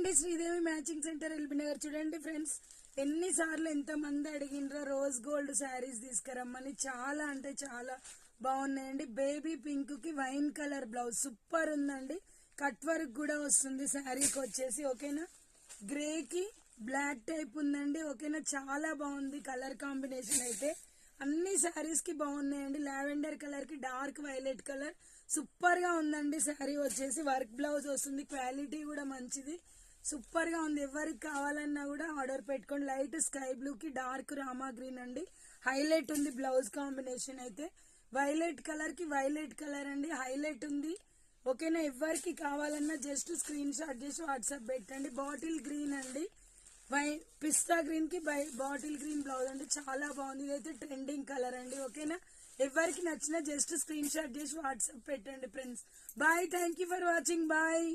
అండి Sridevi matching centre LB Nagar. చూడండి friends, ఎన్నిసార్లు ఎంతమంది అడిగినరో రోజ్ గోల్డ్ శారీస్ తీసుకురమ్మని. చాలా అంటే చాలా బాగున్నాయండి. బేబీ పింక్ కి వైన్ కలర్ బ్లౌజ్ సూపర్ ఉందండి. కట్ వర్క్ కూడా వస్తుంది శారీకి వచ్చేసి. ఓకేనా, గ్రే కి బ్లాక్ టైప్ ఉందండి. ఓకేనా, చాలా బాగుంది కలర్ కాంబినేషన్ అయితే. అన్ని శారీస్ కి బాగున్నాయండి. లావెండర్ కలర్ కి డార్క్ వైలెట్ కలర్ సూపర్ గా ఉందండి. శారీ వచ్చేసి వర్క్ బ్లౌజ్ వస్తుంది. క్వాలిటీ కూడా మంచిది, సూపర్ గా ఉంది. ఎవరికి కావాలన్నా కూడా ఆర్డర్ పెట్టుకోండి. లైట్ స్కై బ్లూ కి డార్క్ రామా గ్రీన్ అండి. హైలైట్ ఉంది బ్లౌజ్ కాంబినేషన్ అయితే. వైలెట్ కలర్ కి వైలెట్ కలర్ అండి, హైలైట్ ఉంది. ఓకేనా, ఎవరికి కావాలన్నా జస్ట్ స్క్రీన్ షాట్ చేసి వాట్సాప్ పెట్టండి. బాటిల్ గ్రీన్ అండి, పిస్తా గ్రీన్ కి బాటిల్ గ్రీన్ బ్లౌజ్ అండి. చాలా బాగుంది. ఇదైతే ట్రెండింగ్ కలర్ అండి. ఓకేనా, ఎవరికి నచ్చినా జస్ట్ స్క్రీన్ షాట్ చేసి వాట్సాప్ పెట్టండి friends. Bye, thank you for watching. Bye.